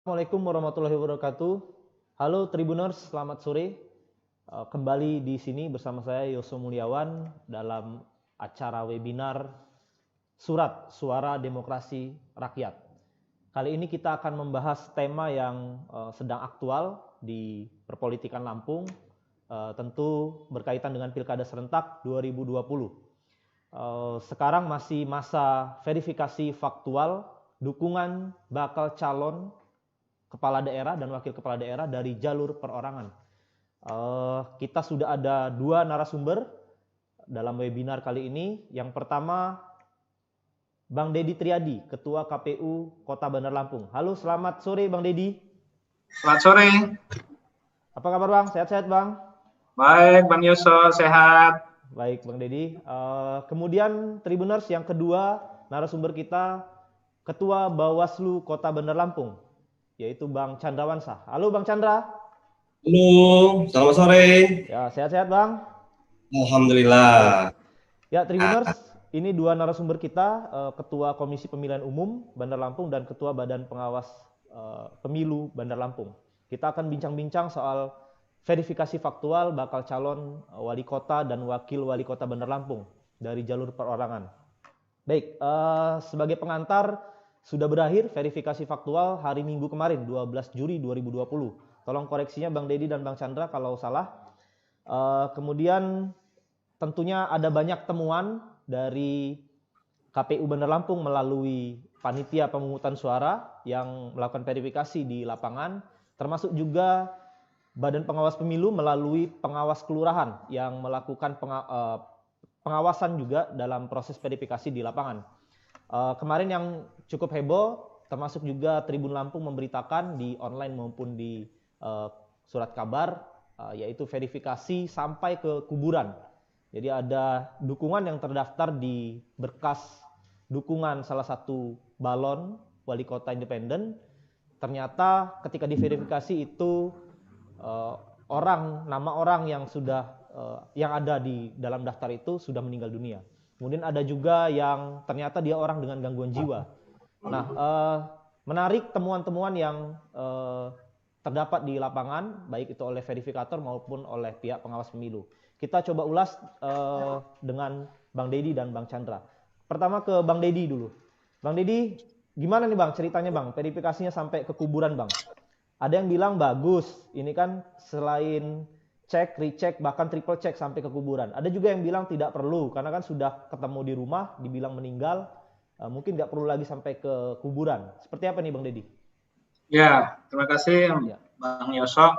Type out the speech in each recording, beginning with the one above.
Assalamualaikum warahmatullahi wabarakatuh. Halo Tribuners, selamat sore. Kembali di sini bersama saya Yoso Mulyawan dalam acara webinar Surat Suara Demokrasi Rakyat. Kali ini kita akan membahas tema yang sedang aktual di perpolitikan Lampung, tentu berkaitan dengan Pilkada Serentak 2020. Sekarang masih masa verifikasi faktual dukungan bakal calon kepala daerah dan wakil kepala daerah dari jalur perorangan. Kita sudah ada dua narasumber dalam webinar kali ini. Yang pertama, Bang Deddy Triadi, Ketua KPU Kota Bandar Lampung. Halo, selamat sore Bang Deddy. Selamat sore. Apa kabar Bang? Sehat-sehat Bang? Baik Bang Yoso, sehat. Baik Bang Deddy. Kemudian Tribuners yang kedua, narasumber kita Ketua Bawaslu Kota Bandar Lampung, yaitu Bang Chandra Wansah. Halo Bang Chandra. Halo, selamat sore. Ya, sehat-sehat Bang? Alhamdulillah. Ya, Tribuners, ini dua narasumber kita, Ketua Komisi Pemilihan Umum Bandar Lampung dan Ketua Badan Pengawas Pemilu Bandar Lampung. Kita akan bincang-bincang soal verifikasi faktual bakal calon wali kota dan wakil wali kota Bandar Lampung dari jalur perorangan. Baik, sebagai pengantar, sudah berakhir verifikasi faktual hari Minggu kemarin, 12 Juli 2020. Tolong koreksinya Bang Deddy dan Bang Chandra kalau salah. Kemudian tentunya ada banyak temuan dari KPU Bandar Lampung melalui panitia pemungutan suara yang melakukan verifikasi di lapangan, termasuk juga Badan Pengawas Pemilu melalui pengawas kelurahan yang melakukan pengawasan juga dalam proses verifikasi di lapangan. Kemarin yang cukup heboh, termasuk juga Tribun Lampung memberitakan di online maupun di surat kabar, yaitu verifikasi sampai ke kuburan. Jadi ada dukungan yang terdaftar di berkas dukungan salah satu balon wali kota independen. Ternyata ketika diverifikasi itu nama orang yang sudah yang ada di dalam daftar itu sudah meninggal dunia. Kemudian ada juga yang ternyata dia orang dengan gangguan jiwa. Nah, menarik temuan-temuan yang terdapat di lapangan, baik itu oleh verifikator maupun oleh pihak pengawas pemilu. Kita coba ulas dengan Bang Deddy dan Bang Chandra. Pertama ke Bang Deddy dulu. Bang Deddy, gimana nih Bang ceritanya Bang, verifikasinya sampai ke kuburan Bang? Ada yang bilang bagus, ini kan selain cek, recheck, bahkan triple check sampai ke kuburan. Ada juga yang bilang tidak perlu, karena kan sudah ketemu di rumah, dibilang meninggal, mungkin nggak perlu lagi sampai ke kuburan. Seperti apa nih Bang Deddy? Ya, terima kasih Bang Yoso.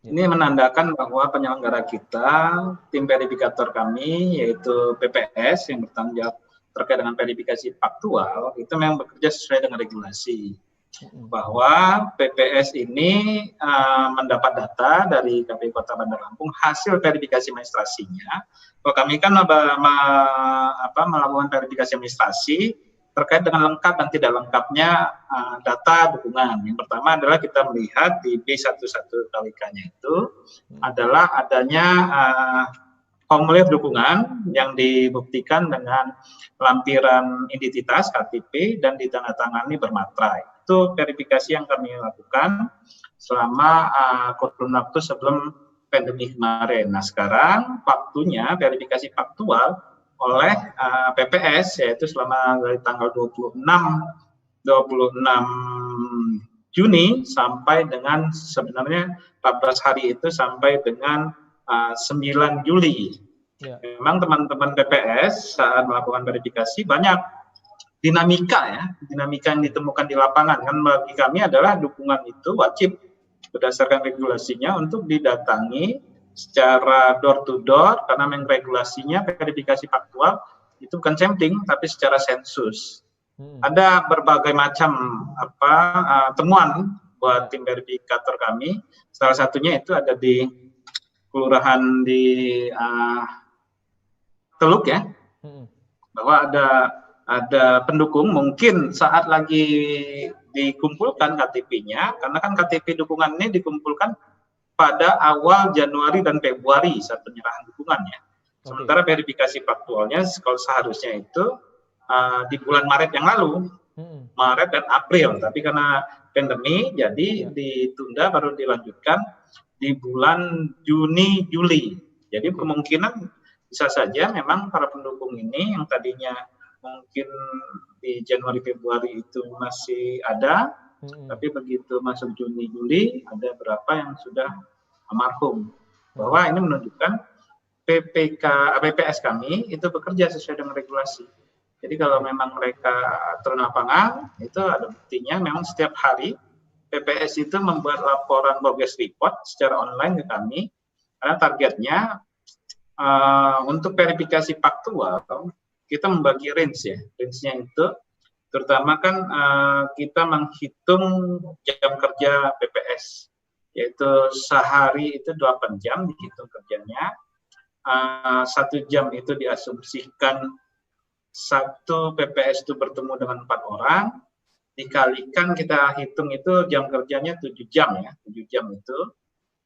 Ini menandakan bahwa penyelenggara kita, tim verifikator kami, yaitu PPS yang bertanggung jawab terkait dengan verifikasi faktual, itu memang bekerja sesuai dengan regulasi. Bahwa PPS ini mendapat data dari KPU Kota Bandar Lampung hasil verifikasi administrasinya. Bahwa kami kan melakukan verifikasi administrasi terkait dengan lengkap dan tidak lengkapnya data dukungan. Yang pertama adalah kita melihat di B11 KWK-nya itu adalah adanya formulir dukungan yang dibuktikan dengan lampiran identitas KTP dan ditandatangani bermaterai. Itu verifikasi yang kami lakukan selama kurun waktu sebelum pandemi kemarin. Nah, sekarang waktunya verifikasi faktual oleh PPS, yaitu selama dari tanggal 26 Juni sampai dengan sebenarnya 14 hari itu sampai dengan 9 Juli. Ya. Memang teman-teman PPS saat melakukan verifikasi banyak dinamika yang ditemukan di lapangan. Kan bagi kami adalah dukungan itu wajib berdasarkan regulasinya untuk didatangi secara door to door, karena memang regulasinya verifikasi faktual itu bukan sampling tapi secara sensus. Ada berbagai macam temuan buat tim verifikator kami. Salah satunya itu ada di kelurahan di Teluk ya, bahwa ada pendukung mungkin saat lagi dikumpulkan KTP-nya, karena kan KTP dukungan ini dikumpulkan pada awal Januari dan Februari saat penyerahan dukungannya. Sementara verifikasi faktualnya kalau seharusnya itu di bulan Maret yang lalu. Maret dan April, tapi karena pandemi jadi ditunda baru dilanjutkan di bulan Juni Juli. Jadi kemungkinan bisa saja memang para pendukung ini yang tadinya mungkin di Januari Februari itu masih ada, tapi begitu masuk Juni Juli ada berapa yang sudah almarhum. Bahwa ini menunjukkan PPS kami itu bekerja sesuai dengan regulasi. Jadi kalau memang mereka turun lapangan, itu ada buktinya memang setiap hari PPS itu membuat laporan progress report secara online ke kami, karena targetnya untuk verifikasi faktual, kita membagi range ya. Range-nya itu terutama kan kita menghitung jam kerja PPS, yaitu sehari itu 8 jam dihitung kerjanya, 1 jam itu diasumsikan satu PPS itu bertemu dengan 4 orang, dikalikan kita hitung itu jam kerjanya 7 jam ya, 7 jam itu.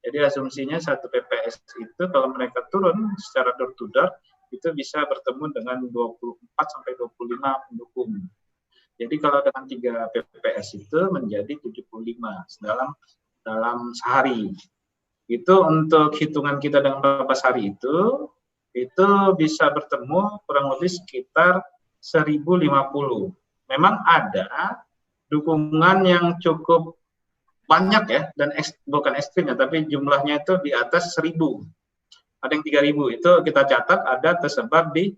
Jadi asumsinya satu PPS itu kalau mereka turun secara door to door itu bisa bertemu dengan 24 sampai 25 pendukung. Jadi kalau dengan 3 PPS itu menjadi 75 dalam sehari. Itu untuk hitungan kita dengan 14 hari itu bisa bertemu kurang lebih sekitar 1050. Memang ada dukungan yang cukup banyak ya, dan bukan ekstrim ya, tapi jumlahnya itu di atas 1000. Ada yang 3000, itu kita catat ada tersebar di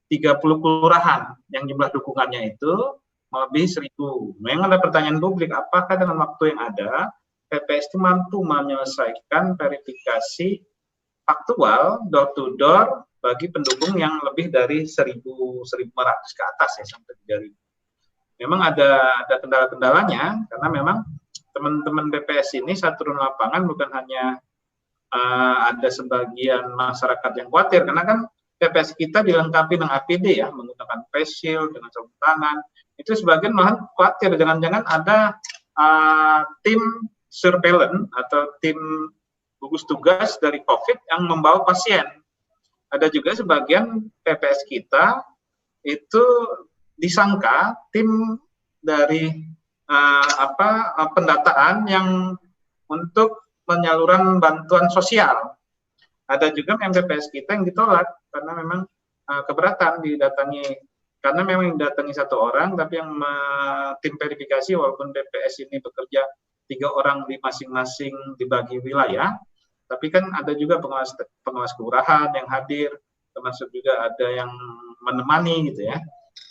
30 kelurahan yang jumlah dukungannya itu lebih 1000. Memang ada pertanyaan publik, apakah dengan waktu yang ada PPS itu mampu menyelesaikan verifikasi faktual door to door bagi pendukung yang lebih dari 1.500 ke atas ya, sampai 3.000. Memang ada kendala-kendalanya, karena memang teman-teman BPS ini saat turun lapangan bukan hanya ada sebagian masyarakat yang khawatir, karena kan BPS kita dilengkapi dengan APD ya, menggunakan face shield, dengan sarung tangan. Itu sebagian malah khawatir, jangan-jangan ada tim surveillance atau tim gugus tugas dari COVID yang membawa pasien. Ada juga sebagian PPS kita itu disangka tim dari pendataan yang untuk penyaluran bantuan sosial. Ada juga PPS kita yang ditolak karena memang keberatan didatangi, karena memang didatangi 1 orang, tapi yang tim verifikasi walaupun PPS ini bekerja 3 orang di masing-masing dibagi wilayah, tapi kan ada juga pengawas kelurahan yang hadir, termasuk juga ada yang menemani gitu ya.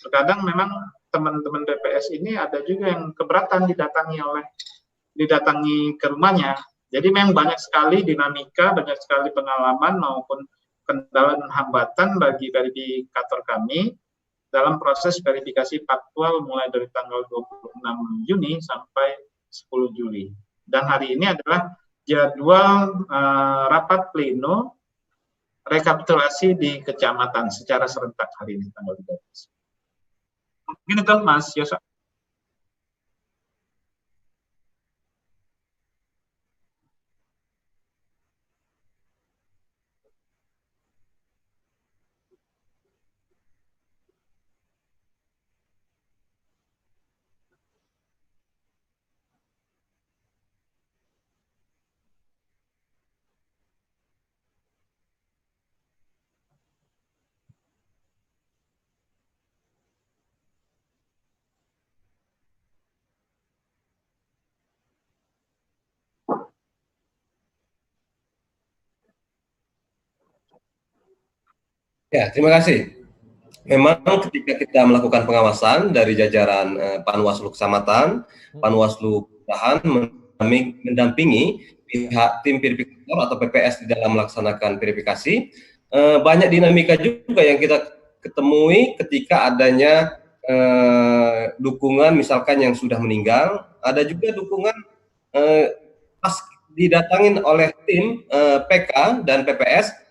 Terkadang memang teman-teman BPS ini ada juga yang keberatan didatangi ke rumahnya. Jadi memang banyak sekali dinamika, banyak sekali pengalaman maupun kendala dan hambatan bagi verifikator kami dalam proses verifikasi faktual mulai dari tanggal 26 Juni sampai 10 Juli. Dan hari ini adalah jadwal rapat pleno rekapitulasi di kecamatan secara serentak hari ini tanggal 13. Mungkin itu Mas Yosa. Ya, terima kasih. Memang ketika kita melakukan pengawasan dari jajaran Panwaslu Kecamatan, Panwaslu Kelurahan mendampingi pihak tim verifikator atau PPS di dalam melaksanakan verifikasi, banyak dinamika juga yang kita ketemui ketika adanya dukungan misalkan yang sudah meninggal, ada juga dukungan pas didatangin oleh tim PK dan PPS,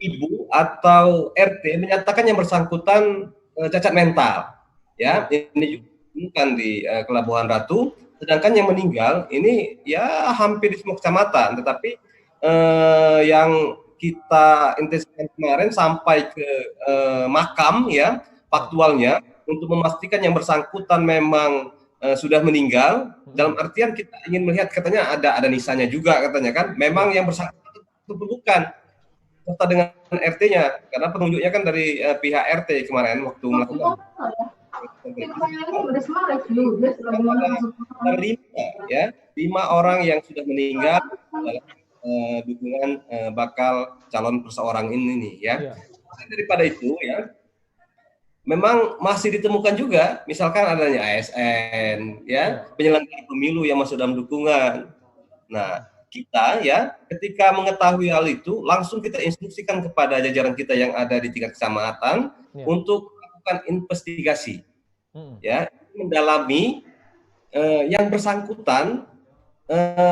ibu atau RT menyatakan yang bersangkutan cacat mental, ya. Ini juga bukan di Pelabuhan Ratu, sedangkan yang meninggal ini ya hampir di semua kecamatan, tetapi yang kita intensifkan kemarin sampai ke makam ya, faktualnya untuk memastikan yang bersangkutan memang sudah meninggal, dalam artian kita ingin melihat, katanya ada nisanya juga katanya kan, memang yang bersangkutan itu bukan serta dengan RT-nya, karena penunjuknya kan dari pihak RT kemarin waktu melakukan. Ada 5 orang yang sudah meninggal dalam dukungan bakal calon perseorang ini nih ya. Daripada itu ya, memang masih ditemukan juga, misalkan adanya ASN, ya, penyelenggara pemilu yang masuk dalam dukungan. Nah, kita ya, ketika mengetahui hal itu, langsung kita instruksikan kepada jajaran kita yang ada di tingkat kecamatan untuk melakukan investigasi, ya, mendalami yang bersangkutan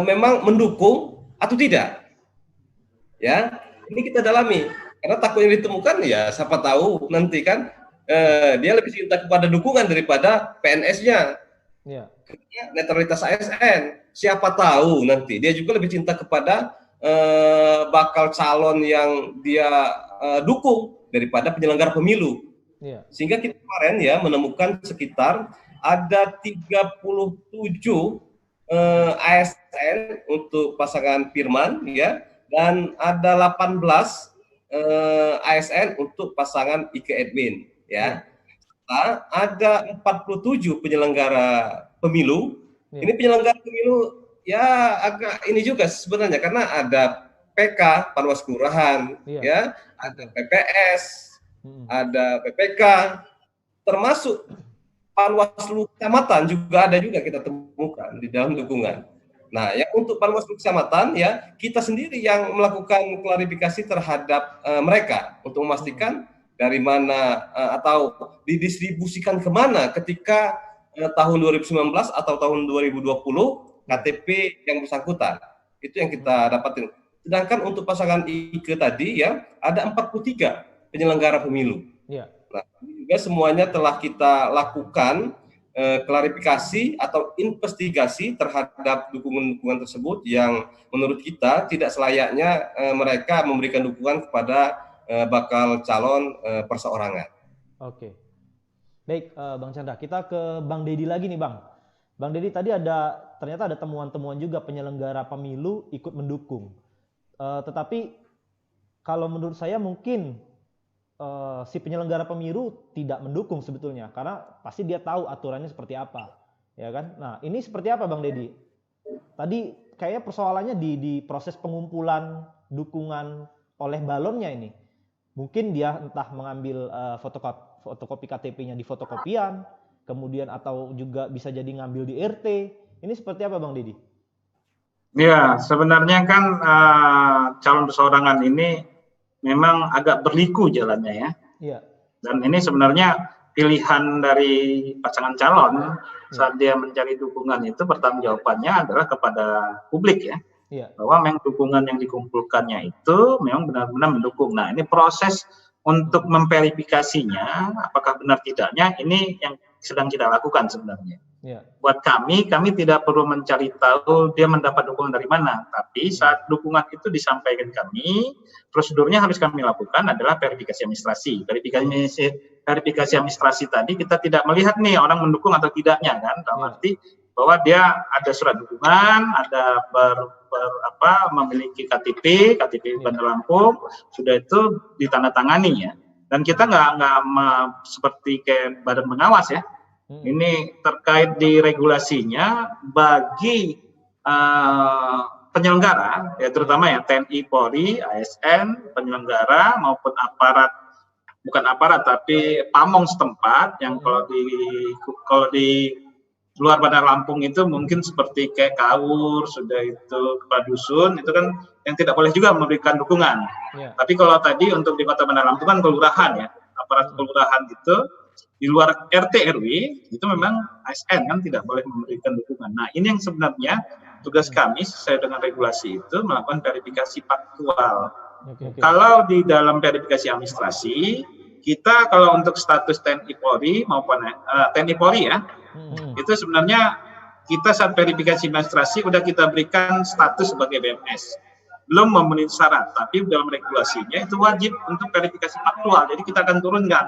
memang mendukung atau tidak, ya. Ini kita dalami, karena takut yang ditemukan ya, siapa tahu nanti kan. Dia lebih cinta kepada dukungan daripada PNS-nya. Netralitas ASN. Siapa tahu nanti dia juga lebih cinta kepada bakal calon yang dia dukung daripada penyelenggara pemilu. Sehingga kita kemarin ya menemukan sekitar ada 37 ASN untuk pasangan Firman ya, dan ada 18 ASN untuk pasangan Ike Edwin. Ya, ada 47 penyelenggara pemilu. Ini penyelenggara pemilu ya agak ini juga sebenarnya, karena ada PK Panwas Kelurahan, ya, ada PPS, ada PPK, termasuk Panwaslu Kecamatan juga ada juga kita temukan di dalam dukungan. Nah, yang untuk Panwaslu Kecamatan ya kita sendiri yang melakukan klarifikasi terhadap mereka untuk memastikan dari mana atau didistribusikan kemana ketika tahun 2019 atau tahun 2020 KTP yang bersangkutan. Itu yang kita dapatin. Sedangkan untuk pasangan Ike tadi ya ada 43 penyelenggara pemilu. Nah, juga semuanya telah kita lakukan klarifikasi atau investigasi terhadap dukungan-dukungan tersebut yang menurut kita tidak selayaknya mereka memberikan dukungan kepada bakal calon perseorangan. Oke. Baik, Bang Chandra, kita ke Bang Dedi lagi nih, Bang. Bang Dedi, tadi ternyata ada temuan-temuan juga penyelenggara pemilu ikut mendukung. Tetapi kalau menurut saya mungkin si penyelenggara pemilu tidak mendukung sebetulnya, karena pasti dia tahu aturannya seperti apa, ya kan? Nah, ini seperti apa, Bang Dedi? Tadi kayaknya persoalannya di proses pengumpulan dukungan oleh balonnya ini. Mungkin dia entah mengambil fotokopi KTP-nya di fotokopian, kemudian atau juga bisa jadi ngambil di RT. Ini seperti apa, Bang Dedi? Ya, sebenarnya kan calon perseorangan ini memang agak berliku jalannya ya. Dan ini sebenarnya pilihan dari pasangan calon saat dia mencari dukungan itu pertanggungjawabannya adalah kepada publik ya. Bahwa memang dukungan yang dikumpulkannya itu memang benar-benar mendukung. Nah, ini proses untuk memverifikasinya apakah benar tidaknya ini yang sedang kita lakukan sebenarnya. Buat kami tidak perlu mencari tahu dia mendapat dukungan dari mana, tapi saat dukungan itu disampaikan kami, prosedurnya harus kami lakukan adalah verifikasi administrasi. Verifikasi administrasi tadi kita tidak melihat nih orang mendukung atau tidaknya kan, dalam arti bahwa dia ada surat dukungan, ada memiliki KTP Bandar Lampung, sudah itu ditandatangani ya. Dan kita nggak seperti kayak badan pengawas ya. Ini terkait di regulasinya bagi penyelenggara, ya terutama ya TNI, Polri, ASN, penyelenggara maupun aparat, bukan aparat tapi pamong setempat yang kalau di luar Bandar Lampung itu mungkin seperti kayak KAWUR, sudah itu kepala dusun, itu kan yang tidak boleh juga memberikan dukungan. Tapi kalau tadi untuk di Kota Bandar Lampung kan kelurahan ya, aparat kelurahan itu di luar RT RW itu memang ASN kan tidak boleh memberikan dukungan. Nah, ini yang sebenarnya tugas kami sesuai dengan regulasi itu melakukan verifikasi faktual. Kalau di dalam verifikasi administrasi, kita kalau untuk status TNI Polri maupun TNI Polri ya, itu sebenarnya kita saat verifikasi administrasi udah kita berikan status sebagai BMS. Belum memenuhi syarat, tapi dalam regulasinya itu wajib untuk verifikasi faktual. Jadi kita akan turunkan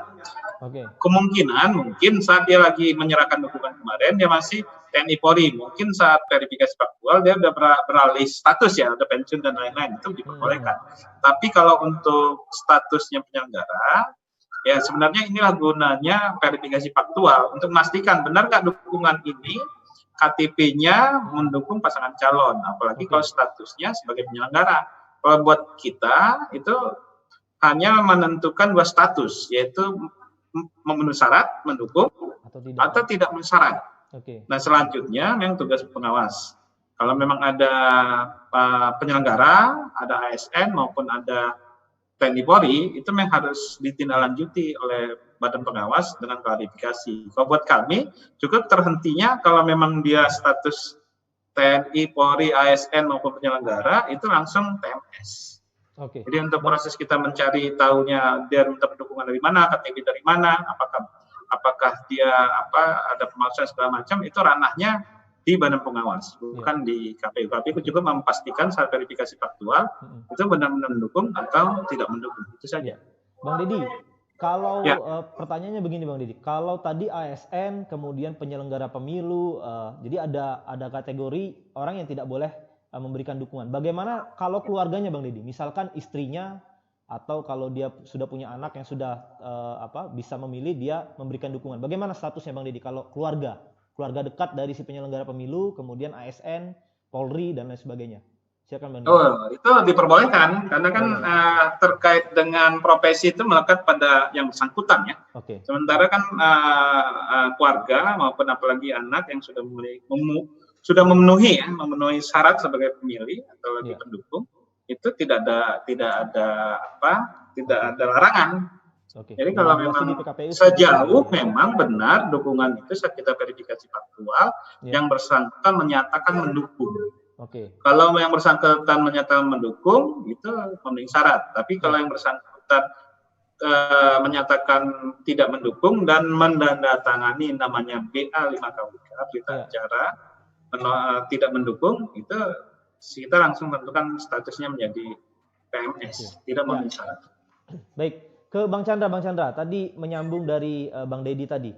Oke. Kemungkinan mungkin saat dia lagi menyerahkan dukungan kemarin dia masih TNI Polri, mungkin saat verifikasi faktual dia udah beralih status ya, udah pensiun dan lain-lain, itu diperbolehkan. Tapi kalau untuk statusnya penyelenggara, ya sebenarnya inilah gunanya verifikasi faktual untuk memastikan benar nggak dukungan ini KTP-nya mendukung pasangan calon, apalagi kalau statusnya sebagai penyelenggara. Kalau buat kita itu hanya menentukan dua status, yaitu memenuhi syarat mendukung atau tidak memenuhi syarat. Nah selanjutnya memang tugas pengawas. Kalau memang ada penyelenggara, ada ASN maupun ada TNI Polri, itu memang harus ditindaklanjuti oleh badan pengawas dengan klarifikasi. Kalau buat kami cukup terhentinya kalau memang dia status TNI, Polri, ASN maupun penyelenggara itu langsung TMS. Jadi untuk proses kita mencari tahunya dia minta dukungan dari mana, KTP dari mana, apakah dia ada pemalsuan segala macam, itu ranahnya di badan pengawas, bukan di KPU. KPU juga memastikan saat verifikasi faktual itu benar-benar mendukung atau tidak mendukung. Itu saja. Bang Deddy, kalau pertanyaannya begini Bang Deddy, kalau tadi ASN kemudian penyelenggara pemilu, jadi ada kategori orang yang tidak boleh memberikan dukungan. Bagaimana kalau keluarganya Bang Deddy? Misalkan istrinya atau kalau dia sudah punya anak yang sudah bisa memilih, dia memberikan dukungan. Bagaimana statusnya Bang Deddy kalau keluarga dekat dari si penyelenggara pemilu, kemudian ASN, Polri dan lain sebagainya? Silakan Bang Deddy. Oh, itu diperbolehkan karena kan terkait dengan profesi itu melekat pada yang bersangkutan ya. Sementara kan keluarga maupun apalagi anak yang sudah memenuhi syarat sebagai pemilih atau lagi pendukung, itu tidak ada larangan. Jadi kalau memang sejauh memang benar dukungan itu saat kita verifikasi faktual yang bersangkutan menyatakan mendukung. Kalau yang bersangkutan menyatakan mendukung itu memenuhi syarat. Tapi kalau yang bersangkutan menyatakan tidak mendukung dan menandatangani namanya BA5 KUK, berita acara tidak mendukung, itu kita langsung menentukan statusnya menjadi PMS, tidak memenuhi syarat. Baik. Ke Bang Chandra, tadi menyambung dari Bang Deddy tadi.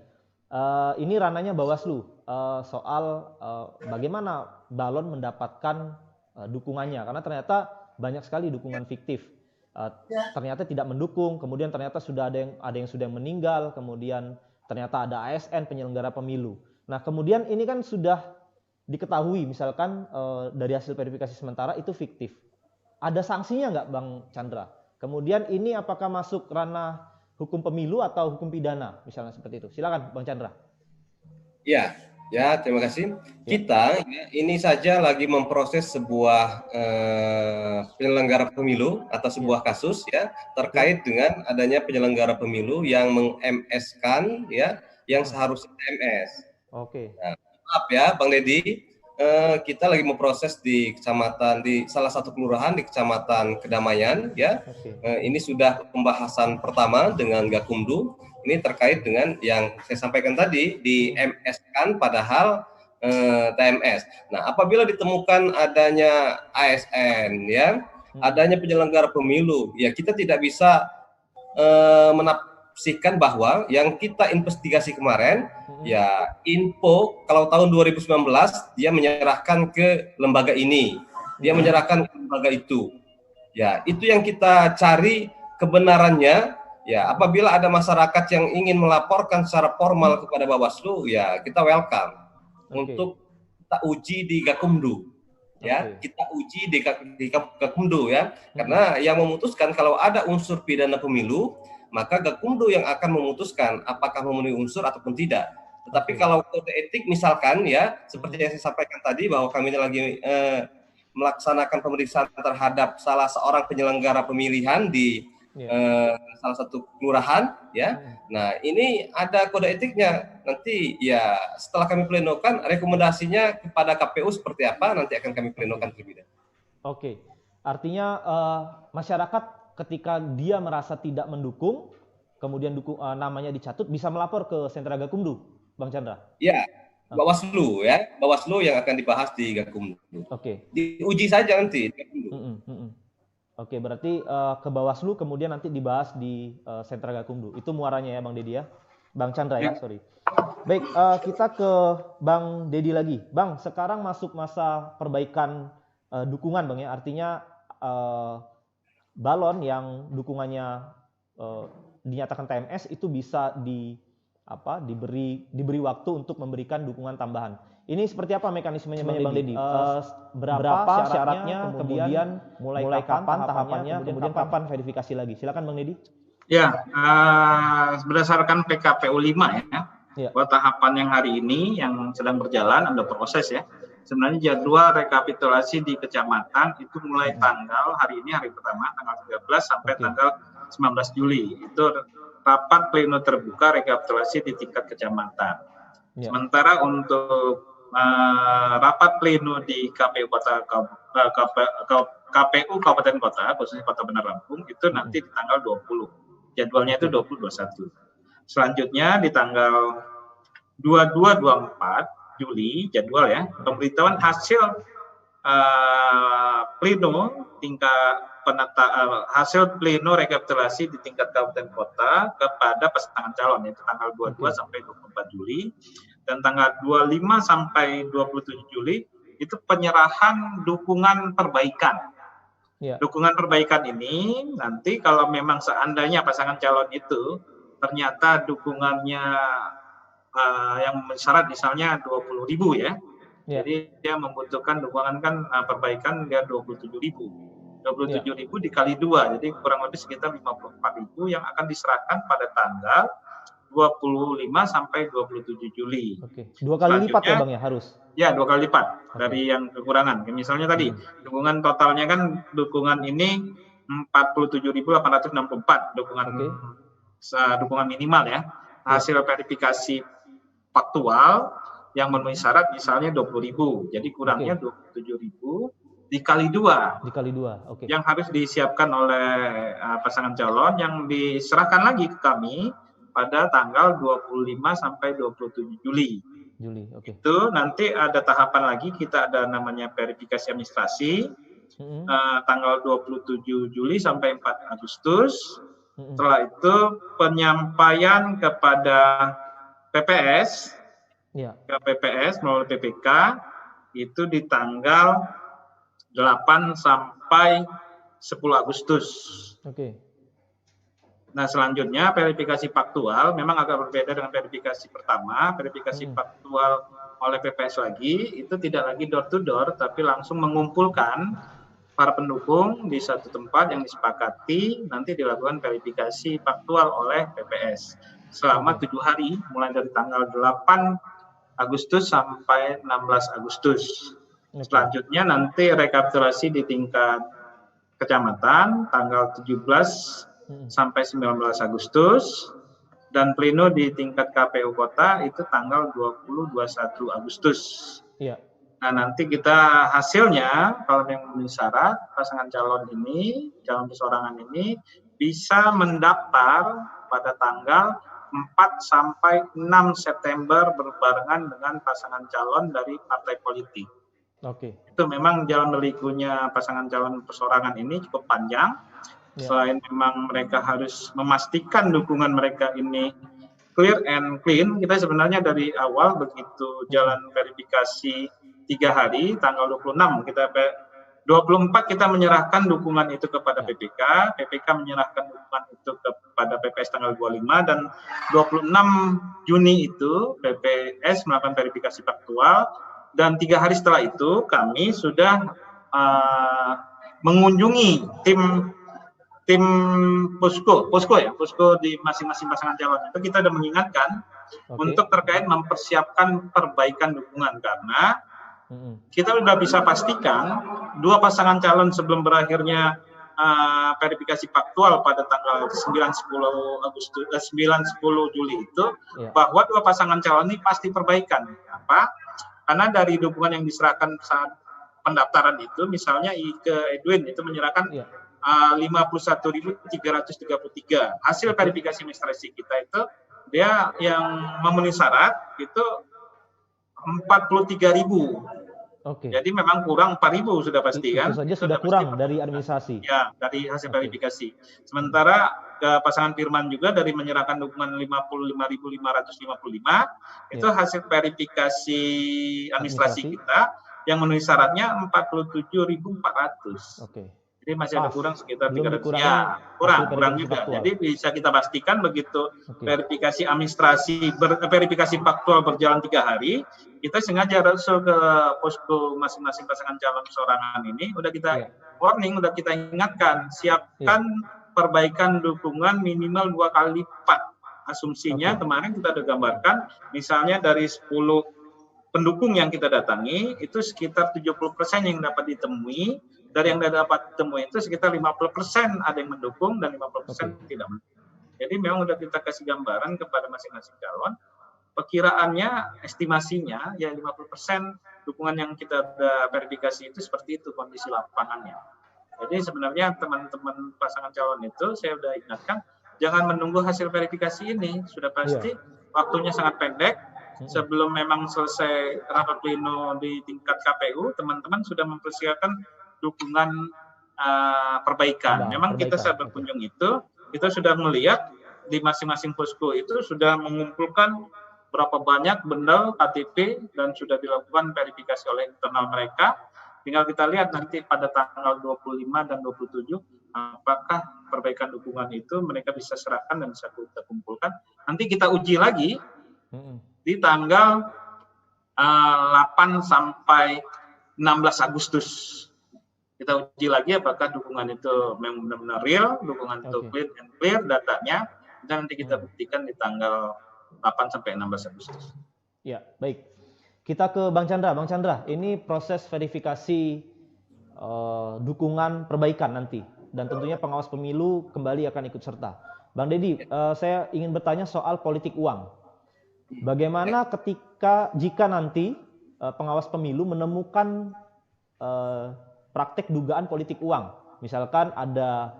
Ini ranahnya Bawaslu soal bagaimana balon mendapatkan dukungannya, karena ternyata banyak sekali dukungan fiktif. Ternyata tidak mendukung, kemudian ternyata sudah ada yang sudah meninggal, kemudian ternyata ada ASN penyelenggara pemilu. Nah, kemudian ini kan sudah diketahui misalkan dari hasil verifikasi sementara itu fiktif. Ada sanksinya nggak Bang Chandra? Kemudian ini apakah masuk ranah hukum pemilu atau hukum pidana, misalnya seperti itu? Silakan Bang Chandra. Ya, terima kasih. Kita ini saja lagi memproses sebuah penyelenggara pemilu atau sebuah kasus ya terkait dengan adanya penyelenggara pemilu yang meng-MS-kan yang seharusnya TMS. Nah, maaf ya Bang Deddy, kita lagi memproses di kecamatan, di salah satu kelurahan di Kecamatan Kedamaian ya. Ini sudah pembahasan pertama dengan Gakumdu. Ini terkait dengan yang saya sampaikan tadi, di MS-kan padahal TMS. Nah, apabila ditemukan adanya ASN ya, adanya penyelenggara pemilu, ya kita tidak bisa menafsirkan bahwa yang kita investigasi kemarin ya info kalau tahun 2019 dia menyerahkan ke lembaga ini, dia menyerahkan ke lembaga itu. Ya, itu yang kita cari kebenarannya. Ya, apabila ada masyarakat yang ingin melaporkan secara formal kepada Bawaslu, ya kita welcome untuk kita uji di Gakumdu. Ya, kita uji di Gakumdu ya. Karena yang memutuskan kalau ada unsur pidana pemilu, maka Gakumdu yang akan memutuskan apakah memenuhi unsur ataupun tidak. Tetapi kalau kode etik misalkan ya, seperti yang saya sampaikan tadi bahwa kami lagi melaksanakan pemeriksaan terhadap salah seorang penyelenggara pemilihan di salah satu kelurahan ya. Nah, ini ada kode etiknya. Nanti ya setelah kami plenokan rekomendasinya kepada KPU seperti apa nanti akan kami plenokan terlebih dahulu. Artinya masyarakat ketika dia merasa tidak mendukung, kemudian namanya dicatut, bisa melapor ke Sentra Gakumdu, Bang Chandra? Ya, Bawaslu ya, Bawaslu yang akan dibahas di Gakumdu. Diuji saja nanti. Oke, berarti ke Bawaslu kemudian nanti dibahas di Sentra Gakumdu. Itu muaranya ya Bang Dedi ya? Bang Chandra ya, sorry. Baik, kita ke Bang Dedi lagi. Bang, sekarang masuk masa perbaikan dukungan Bang ya. Artinya balon yang dukungannya dinyatakan TMS itu bisa diberi waktu untuk memberikan dukungan tambahan. Ini seperti apa mekanismenya Bang Dedi? Berapa syaratnya, kemudian mulai kapan tahapannya, kemudian kapan verifikasi lagi? Silakan Bang Dedi. Ya, berdasarkan PKPU 5 ya, buat tahapan yang hari ini yang sedang berjalan, ada proses ya. Sebenarnya jadwal rekapitulasi di kecamatan itu mulai tanggal hari ini, hari pertama, tanggal 13 sampai tanggal 19 Juli. Itu rapat pleno terbuka rekapitulasi di tingkat kecamatan. Sementara untuk rapat pleno di KPU Kabupaten Kota, khususnya Kota Bandar Lampung, itu nanti di tanggal 20. Jadwalnya itu 20-21. Selanjutnya di tanggal 22-24 Juli, jadwal ya, pemberitahuan hasil pleno hasil pleno rekapitulasi di tingkat kabupaten kota kepada pasangan calon, yaitu tanggal 22 sampai 24 Juli. Dan tanggal 25 sampai 27 Juli itu penyerahan dukungan perbaikan. Dukungan perbaikan ini nanti kalau memang seandainya pasangan calon itu ternyata dukungannya yang syarat misalnya 20.000 ya. Jadi dia membutuhkan dukungan kan perbaikan dia 27.000. 27.000 dikali 2, jadi kurang lebih sekitar 54.000 yang akan diserahkan pada tanggal 25 sampai 27 Juli. Oke. 2 kali lipat ya Bang ya harus? Ya, 2 kali lipat dari yang kekurangan. Misalnya tadi dukungan totalnya kan dukungan ini 47.864 dukungan minimal ya. Hasil verifikasi faktual yang memenuhi syarat misalnya 20.000. Jadi kurangnya 27.000 dikali 2. Dikali 2. Oke. Yang harus disiapkan oleh pasangan calon yang diserahkan lagi ke kami pada tanggal 25 sampai 27 Juli. Itu nanti ada tahapan lagi, kita ada namanya verifikasi administrasi, tanggal 27 Juli sampai 4 Agustus. Setelah itu penyampaian kepada PPS, ke PPS melalui PPK, itu di tanggal 8 sampai 10 Agustus. Nah, selanjutnya verifikasi faktual memang agak berbeda dengan verifikasi pertama. Verifikasi faktual oleh PPS lagi, itu tidak lagi door to door, tapi langsung mengumpulkan para pendukung di satu tempat yang disepakati, nanti dilakukan verifikasi faktual oleh PPS. Selama 7 hari, mulai dari tanggal 8 Agustus sampai 16 Agustus. Selanjutnya nanti rekapitulasi di tingkat kecamatan, tanggal 17 sampai 19 Agustus, dan pleno di tingkat KPU kota itu tanggal 20-21 Agustus. Nah, nanti kita hasilnya kalau yang memenuhi syarat, pasangan calon ini, calon perseorangan ini bisa mendaftar pada tanggal 4 sampai 6 September berbarengan dengan pasangan calon dari partai politik. Itu memang jalan berlikunya pasangan calon perseorangan ini cukup panjang. Selain memang mereka harus memastikan dukungan mereka ini clear and clean, kita sebenarnya dari awal begitu jalan verifikasi 3 hari, tanggal 26 kita 24 kita menyerahkan dukungan itu kepada PPK, PPK menyerahkan dukungan itu kepada PPS tanggal 25, dan 26 Juni itu PPS melakukan verifikasi faktual, dan 3 hari setelah itu kami sudah mengunjungi tim posko di masing-masing pasangan calon. Itu kita sudah mengingatkan untuk terkait mempersiapkan perbaikan dukungan, karena kita sudah bisa pastikan 2 pasangan calon sebelum berakhirnya verifikasi faktual pada tanggal 9-10 Juli itu, bahwa 2 pasangan calon ini pasti perbaikan. Apa? Karena dari dukungan yang diserahkan saat pendaftaran itu, misalnya ke Edwin itu menyerahkan 51.333. Hasil verifikasi administrasi kita itu dia yang memenuhi syarat itu 43.000. Oke. Jadi memang kurang 4.000 sudah pasti kan? Itu saja sudah kurang dari administrasi. Ya, dari hasil verifikasi. Sementara ke pasangan Firman juga dari menyerahkan dukungan 55.555 itu hasil verifikasi administrasi kita yang memenuhi syaratnya 47.400. Oke. Jadi masih ada kurang sekitar 300. Ya, kurang juga. Faktual. Jadi bisa kita pastikan begitu verifikasi administrasi, verifikasi faktual berjalan 3 hari, kita sengaja rasul ke posko masing-masing pasangan calon perseorangan ini, udah kita warning, udah kita ingatkan, siapkan perbaikan dukungan minimal 2 kali lipat. Asumsinya kemarin kita udah gambarkan, misalnya dari 10 pendukung yang kita datangi, itu sekitar 70% yang dapat ditemui. Dari yang dapat ditemui itu sekitar 50% ada yang mendukung dan 50% tidak mendukung. Jadi memang sudah kita kasih gambaran kepada masing-masing calon. Perkiraannya, estimasinya, ya 50% dukungan yang kita verifikasi itu seperti itu kondisi lapangannya. Jadi sebenarnya teman-teman pasangan calon itu, saya sudah ingatkan, jangan menunggu hasil verifikasi ini. Sudah pasti waktunya sangat pendek. Sebelum memang selesai rapat pleno di tingkat KPU, teman-teman sudah mempersiapkan dukungan perbaikan. Memang kita saat berkunjung itu, kita sudah melihat di masing-masing posko itu sudah mengumpulkan berapa banyak bendel KTP dan sudah dilakukan verifikasi oleh internal mereka. Tinggal kita lihat nanti pada tanggal 25 dan 27, apakah perbaikan dukungan itu mereka bisa serahkan dan bisa kita kumpulkan. Nanti kita uji lagi di tanggal 8 sampai 16 Agustus. Kita uji lagi apakah dukungan itu memang benar-benar real, dukungan itu clear datanya, dan nanti kita buktikan di tanggal 8 sampai 16 Agustus. Ya, baik. Kita ke Bang Chandra. Bang Chandra, ini proses verifikasi dukungan perbaikan nanti, dan tentunya pengawas pemilu kembali akan ikut serta. Bang Deddy, saya ingin bertanya soal politik uang. Bagaimana jika nanti pengawas pemilu menemukan praktek dugaan politik uang, misalkan ada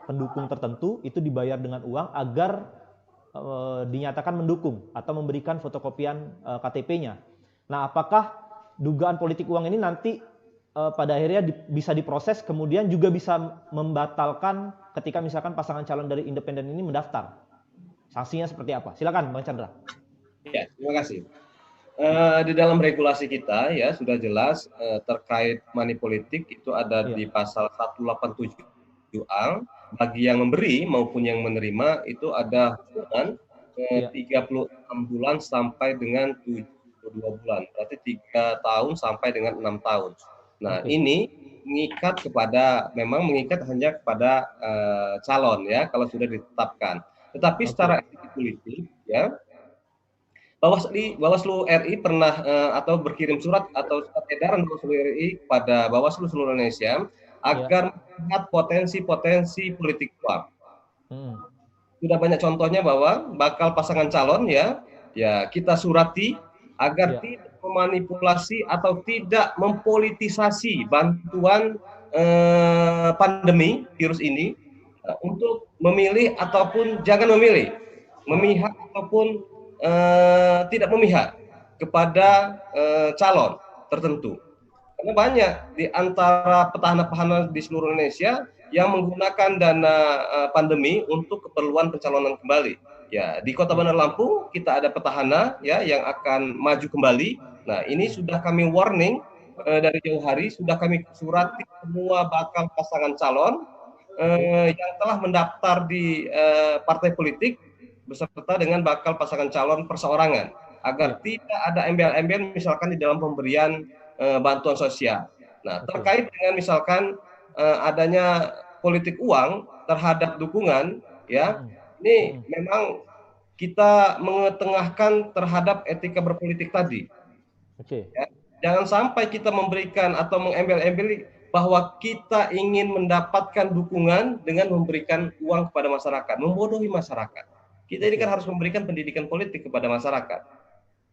pendukung tertentu itu dibayar dengan uang agar dinyatakan mendukung atau memberikan fotokopian KTP-nya. Nah, apakah dugaan politik uang ini nanti pada akhirnya bisa diproses, kemudian juga bisa membatalkan ketika misalkan pasangan calon dari independen ini mendaftar? Sanksinya seperti apa? Silakan, Bang Chandra. Ya, terima kasih. Di dalam regulasi kita ya sudah jelas terkait money politik itu ada di pasal 187A. Bagi yang memberi maupun yang menerima itu ada hukuman 36 bulan sampai dengan 72 bulan. Berarti 3 tahun sampai dengan 6 tahun. Nah, ini memang mengikat hanya kepada calon ya kalau sudah ditetapkan. Tetapi secara etik politik ya, Bawaslu RI pernah atau berkirim surat atau surat edaran Bawaslu RI kepada Bawaslu seluruh Indonesia agar melihat potensi-potensi politik uang. Sudah banyak contohnya bahwa bakal pasangan calon ya kita surati agar tidak memanipulasi atau tidak mempolitisasi bantuan pandemi virus ini untuk memilih ataupun jangan memilih, memihak ataupun tidak memihak kepada calon tertentu. Karena banyak di antara petahana-petahana di seluruh Indonesia yang menggunakan dana pandemi untuk keperluan pencalonan kembali. Ya, di Kota Bandar Lampung kita ada petahana ya yang akan maju kembali. Nah, ini sudah kami warning dari jauh hari, sudah kami surati semua bakal pasangan calon yang telah mendaftar di partai politik beserta dengan bakal pasangan calon perseorangan agar tidak ada embel-embel misalkan di dalam pemberian bantuan sosial. Nah, terkait dengan misalkan adanya politik uang terhadap dukungan ya, ini memang kita mengetengahkan terhadap etika berpolitik tadi. Ya, jangan sampai kita memberikan atau mengembel-embel bahwa kita ingin mendapatkan dukungan dengan memberikan uang kepada masyarakat, membodohi masyarakat. Kita ini kan harus memberikan pendidikan politik kepada masyarakat.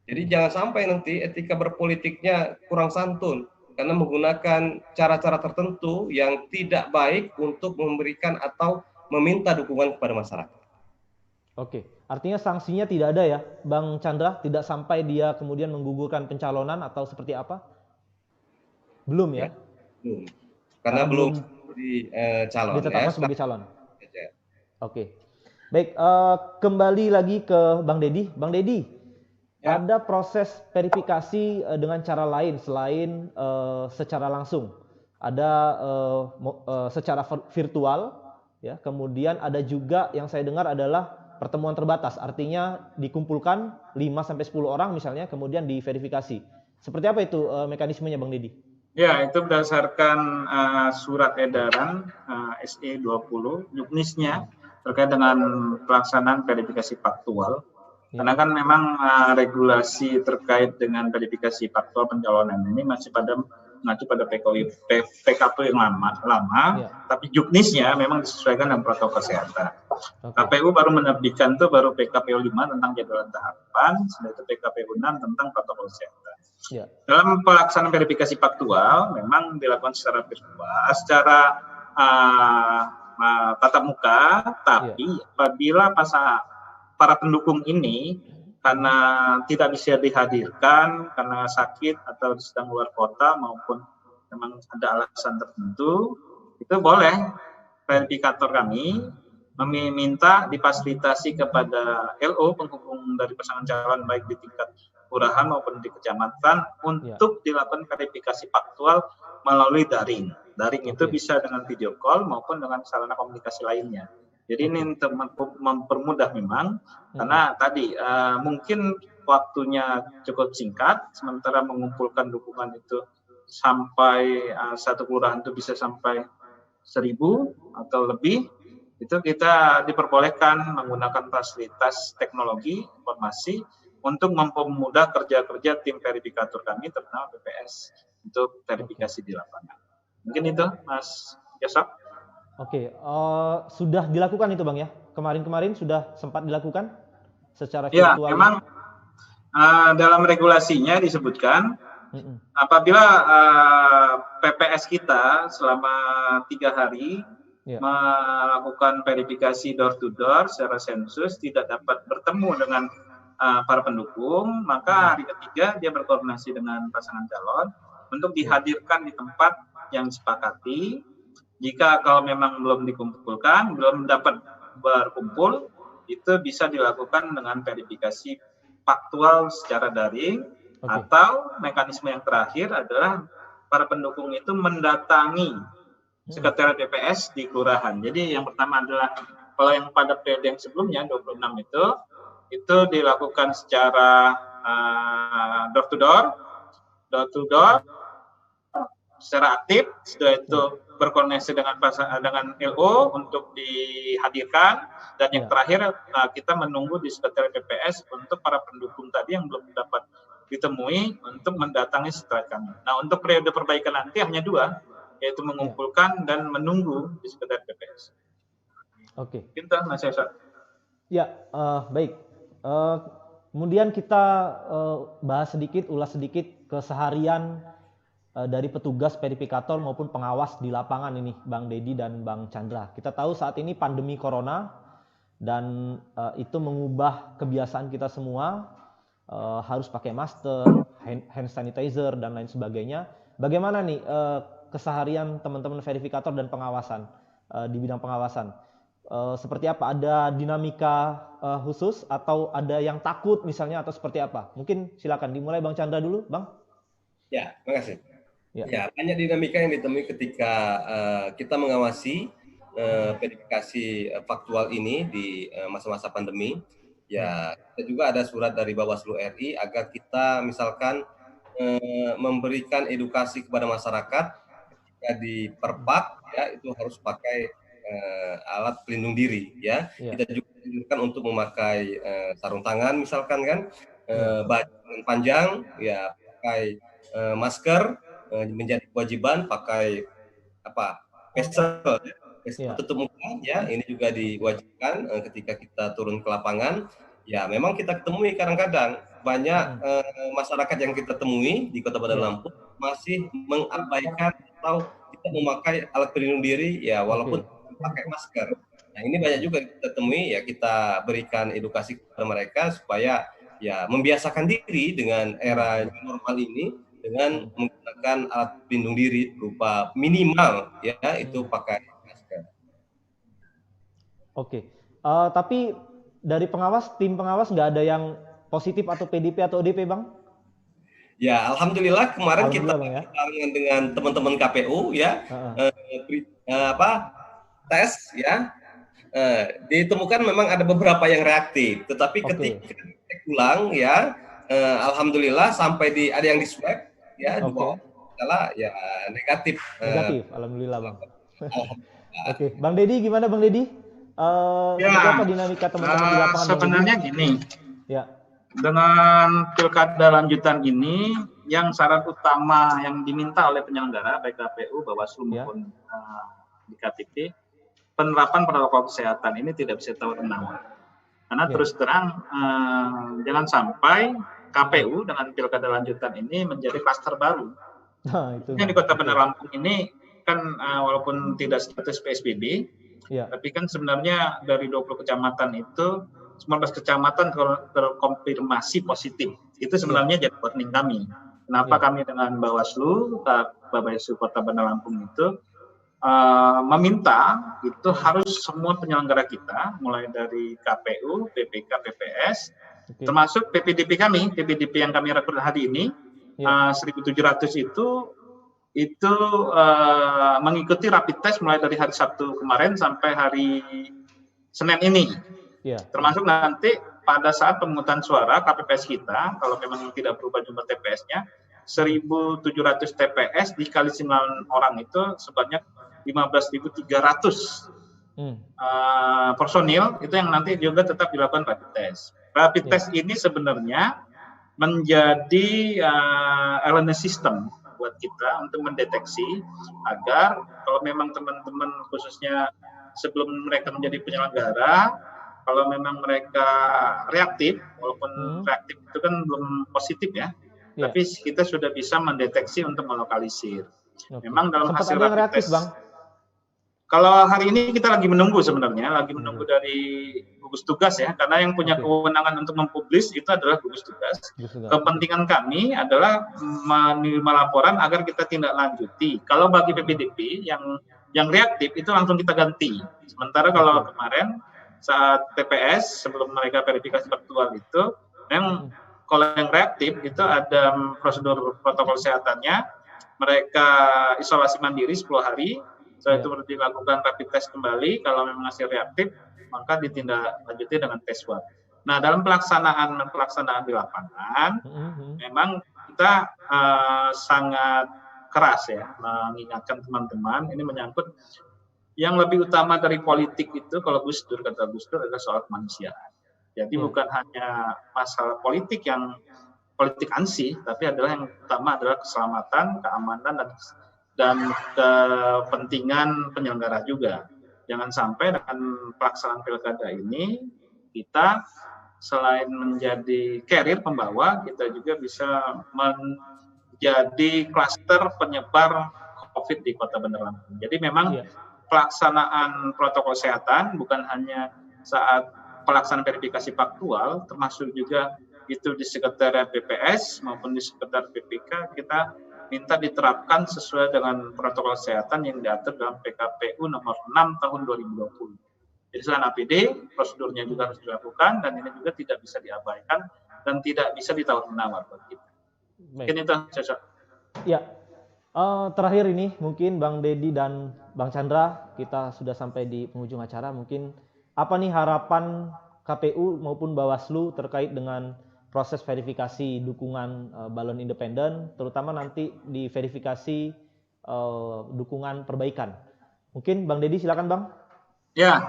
Jadi jangan sampai nanti etika berpolitiknya kurang santun karena menggunakan cara-cara tertentu yang tidak baik untuk memberikan atau meminta dukungan kepada masyarakat. Oke, artinya sanksinya tidak ada ya, Bang Chandra? Tidak sampai dia kemudian menggugurkan pencalonan atau seperti apa? Belum ya? Belum. Karena belum di calon ditetapkan ya. sebagai calon. Oke. Baik, kembali lagi ke Bang Deddy. Bang Deddy, Ya. ada proses verifikasi dengan cara lain selain secara langsung. Ada secara virtual, ya. Kemudian ada juga yang saya dengar adalah pertemuan terbatas. Artinya dikumpulkan 5-10 orang misalnya, kemudian diverifikasi. Seperti apa itu mekanismenya, Bang Deddy? Ya, itu berdasarkan surat edaran SE 20 juknisnya terkait dengan pelaksanaan verifikasi faktual. Karena kan memang regulasi terkait dengan verifikasi faktual pencalonan ini masih mengacu pada PKPU yang lama, tapi juknisnya memang disesuaikan dengan protokol kesehatan. KPU baru menerbitkan tuh baru PKPU 5 tentang jadwal tahapan, setelah itu PKPU 6 tentang protokol kesehatan. Dalam pelaksanaan verifikasi faktual memang dilakukan secara virtual, secara tatap muka, tapi apabila para pendukung ini karena tidak bisa dihadirkan karena sakit atau sedang luar kota maupun memang ada alasan tertentu, itu boleh verifikator kami meminta difasilitasi kepada LO penghubung dari pasangan calon baik di tingkat kelurahan maupun di kecamatan untuk dilakukan verifikasi faktual melalui daring. Daring itu bisa dengan video call maupun dengan sarana komunikasi lainnya. Jadi ini untuk mempermudah memang, karena tadi mungkin waktunya cukup singkat, sementara mengumpulkan dukungan itu sampai satu kelurahan itu bisa sampai 1.000 atau lebih, itu kita diperbolehkan menggunakan fasilitas teknologi informasi untuk mempermudah kerja-kerja tim verifikator kami, terutama BPS, untuk verifikasi di lapangan. Mungkin itu, Mas Yosef. Oke, sudah dilakukan itu Bang ya? Kemarin-kemarin sudah sempat dilakukan secara virtual? Ya, memang dalam regulasinya disebutkan apabila PPS kita selama 3 hari melakukan verifikasi door to door secara sensus tidak dapat bertemu dengan para pendukung, maka hari ketiga dia berkoordinasi dengan pasangan calon untuk dihadirkan di tempat yang disepakati. Jika kalau memang belum dikumpulkan, belum dapat berkumpul, itu bisa dilakukan dengan verifikasi faktual secara daring, atau mekanisme yang terakhir adalah para pendukung itu mendatangi sekretariat BPS di kelurahan. Jadi yang pertama adalah kalau yang pada periode yang sebelumnya 26 itu dilakukan secara door to door secara aktif, setelah itu berkoordinasi dengan LO untuk dihadirkan, dan yang terakhir kita menunggu di sekretariat BPS untuk para pendukung tadi yang belum dapat ditemui untuk mendatangi setelah kami. Nah, untuk periode perbaikan nanti hanya 2, yaitu mengumpulkan dan menunggu di sekretariat BPS. Oke. Kita Mas Yasa. Ya, baik. Kemudian kita ulas sedikit keseharian dari petugas verifikator maupun pengawas di lapangan ini, Bang Deddy dan Bang Chandra. Kita tahu saat ini pandemi corona dan itu mengubah kebiasaan kita semua, harus pakai masker, hand sanitizer dan lain sebagainya. Bagaimana nih keseharian teman-teman verifikator dan pengawasan di bidang pengawasan? Seperti apa? Ada dinamika khusus atau ada yang takut misalnya atau seperti apa? Mungkin silakan dimulai Bang Chandra dulu, Bang. Ya, terima kasih. Ya, banyak dinamika yang ditemui ketika kita mengawasi verifikasi faktual ini di masa-masa pandemi. Ya, kita juga ada surat dari Bawaslu RI agar kita misalkan memberikan edukasi kepada masyarakat ketika di perpak ya itu harus pakai alat pelindung diri ya. Kita juga dianjurkan untuk memakai sarung tangan misalkan kan, baju panjang ya, pakai masker, menjadi kewajiban, pakai tutup muka ya, ini juga diwajibkan ketika kita turun ke lapangan. Ya memang kita temui kadang-kadang banyak masyarakat yang kita temui di Kota Bandar Lampung masih mengabaikan atau tidak memakai alat pelindung diri ya walaupun pakai masker. Nah ini banyak juga kita temui ya, kita berikan edukasi kepada mereka supaya ya membiasakan diri dengan era normal ini. dengan menggunakan alat pelindung diri berupa minimal ya itu pakai masker. Oke. Tapi dari tim pengawas nggak ada yang positif atau PDP atau ODP, Bang? Ya, alhamdulillah kemarin kita Bang, ya. dengan teman-teman KPU ya tes ya. Ditemukan memang ada beberapa yang reaktif, tetapi ketika cek ulang ya alhamdulillah sampai ada yang di swab ya dua salah ya negatif. Alhamdulillah, Bang. Oke, Bang Dedi gimana, Bang Dedi? Apa dinamika teman-teman di lapangan? Sebenarnya gini. Ya. Dengan pilkada lanjutan ini, yang syarat utama yang diminta oleh penyelenggara baik KPU, Bawaslu maupun DKPP, penerapan protokol kesehatan ini tidak bisa tawar-menawar. Karena terus terang jangan sampai KPU dengan pilkada lanjutan ini menjadi klaster baru. Yang di Kota Bandar Lampung ini kan walaupun tidak status PSBB, tapi kan sebenarnya dari 20 kecamatan itu 19 kecamatan terkonfirmasi positif. Itu sebenarnya jadi warning kami. Kenapa kami dengan Bawaslu Kota Bandar Lampung itu meminta itu harus semua penyelenggara kita, mulai dari KPU, PPK, PPS, termasuk PPDP kami, PPDP yang kami rekrut hari ini, 1.700 itu mengikuti rapid test mulai dari hari Sabtu kemarin sampai hari Senin ini. Termasuk nanti pada saat pemungutan suara KPPS kita, kalau memang tidak berubah jumlah TPS-nya, 1.700 TPS dikali 9 orang itu sebanyak 15.300 personil itu yang nanti juga tetap dilakukan rapid test. Rapid test ini sebenarnya menjadi elemen sistem buat kita untuk mendeteksi agar kalau memang teman-teman khususnya sebelum mereka menjadi penyelenggara, kalau memang mereka reaktif, walaupun reaktif itu kan belum positif ya, tapi kita sudah bisa mendeteksi untuk melokalisir. Memang dalam hasil rapid test, Bang? Kalau hari ini kita lagi menunggu sebenarnya, dari gugus tugas ya, karena yang punya kewenangan untuk mempublis itu adalah gugus tugas. Kepentingan kami adalah menerima laporan agar kita tindak lanjuti. Kalau bagi PPDP yang reaktif itu langsung kita ganti. Sementara kalau kemarin saat TPS sebelum mereka verifikasi faktual itu, yang kalau yang reaktif itu ada prosedur protokol kesehatannya, mereka isolasi mandiri 10 hari. Setelah itu dilakukan rapid test kembali, kalau memang hasil reaktif, maka ditindaklanjuti dengan tes swab. Nah, dalam pelaksanaan di lapangan, memang kita sangat keras ya, mengingatkan teman-teman, ini menyangkut yang lebih utama dari politik itu, kalau Gus Dur, kata Gus Dur, adalah soal kemanusiaan. Jadi bukan hanya masalah politik yang politik ansih, tapi adalah yang utama adalah keselamatan, keamanan, dan kepentingan penyelenggara juga. Jangan sampai dengan pelaksanaan pilkada ini kita selain menjadi carrier pembawa, kita juga bisa menjadi klaster penyebar COVID di Kota Bandar Lampung. Jadi memang pelaksanaan protokol kesehatan bukan hanya saat pelaksanaan verifikasi faktual, termasuk juga itu di Sekretariat PPS maupun di Sekretariat PPK, kita minta diterapkan sesuai dengan protokol kesehatan yang diatur dalam PKPU nomor 6 tahun 2020. Jadi selain APD, prosedurnya juga harus dilakukan dan ini juga tidak bisa diabaikan dan tidak bisa ditawar-menawar bagi kita. Mungkin itu cocok. Ya, terakhir ini mungkin Bang Dedi dan Bang Chandra, kita sudah sampai di penghujung acara. Mungkin apa nih harapan KPU maupun Bawaslu terkait dengan proses verifikasi dukungan balon independen, terutama nanti di verifikasi dukungan perbaikan. Mungkin Bang Dedi silakan, Bang. Ya,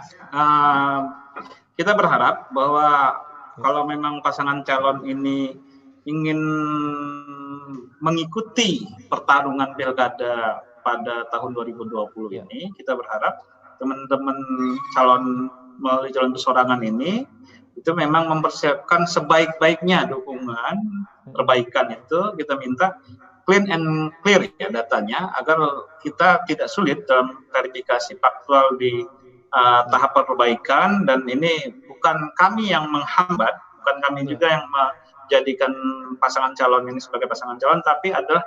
kita berharap bahwa kalau memang pasangan calon ini ingin mengikuti pertarungan pilkada pada tahun 2020 ini, kita berharap teman-teman calon melalui calon persorangan ini itu memang mempersiapkan sebaik-baiknya dukungan perbaikan itu. Kita minta clean and clear ya datanya agar kita tidak sulit dalam verifikasi faktual di tahap perbaikan, dan ini bukan kami yang menghambat, bukan kami juga yang menjadikan pasangan calon ini sebagai pasangan calon, tapi adalah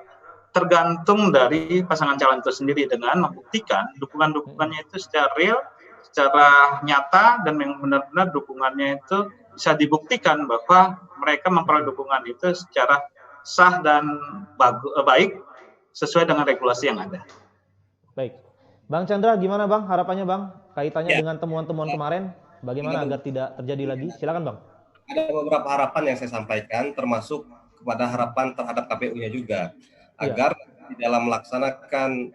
tergantung dari pasangan calon itu sendiri dengan membuktikan dukungan-dukungannya itu secara real, secara nyata, dan yang benar-benar dukungannya itu bisa dibuktikan bahwa mereka memperoleh dukungan itu secara sah dan baik sesuai dengan regulasi yang ada. Baik. Bang Chandra, gimana Bang harapannya Bang? Kaitannya dengan temuan-temuan kemarin, bagaimana agar tidak terjadi lagi? Silakan Bang. Ada beberapa harapan yang saya sampaikan, termasuk kepada harapan terhadap KPU-nya juga, agar di dalam melaksanakan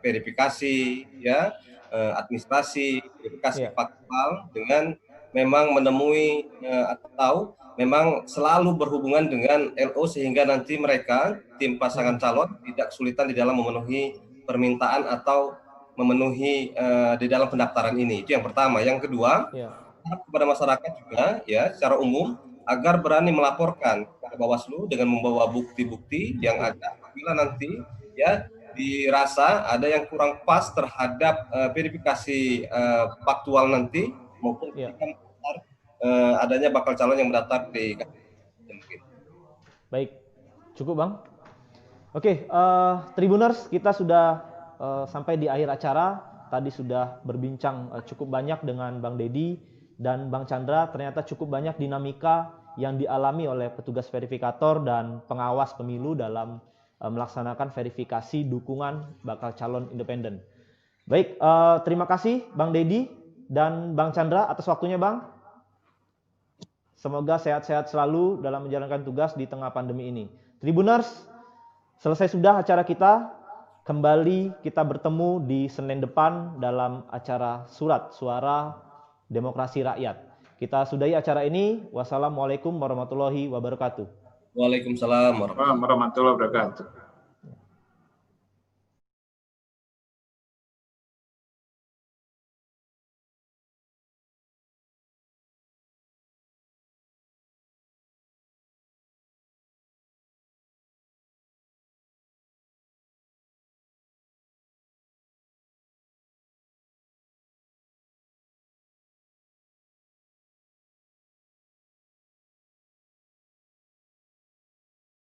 verifikasi, ya, administrasi, verifikasi faktual dengan memang menemui atau memang selalu berhubungan dengan LO sehingga nanti mereka tim pasangan calon tidak kesulitan di dalam memenuhi permintaan atau memenuhi di dalam pendaftaran ini. Itu yang pertama. Yang kedua, kepada masyarakat juga ya secara umum agar berani melaporkan ke Bawaslu dengan membawa bukti-bukti yang ada apabila nanti ya dirasa ada yang kurang pas terhadap verifikasi faktual nanti maupun adanya bakal calon yang mendaftar di Baik, cukup Bang. Oke, Tribuners, kita sudah sampai di akhir acara. Tadi sudah berbincang cukup banyak dengan Bang Deddy dan Bang Chandra. Ternyata cukup banyak dinamika yang dialami oleh petugas verifikator dan pengawas pemilu dalam melaksanakan verifikasi dukungan bakal calon independen. Baik, terima kasih Bang Deddy dan Bang Chandra atas waktunya Bang. Semoga sehat-sehat selalu dalam menjalankan tugas di tengah pandemi ini. Tribuners, selesai sudah acara kita. Kembali kita bertemu di Senin depan dalam acara Surat Suara Demokrasi Rakyat. Kita sudahi acara ini. Wassalamualaikum warahmatullahi wabarakatuh. Waalaikumsalam warahmatullahi wabarakatuh.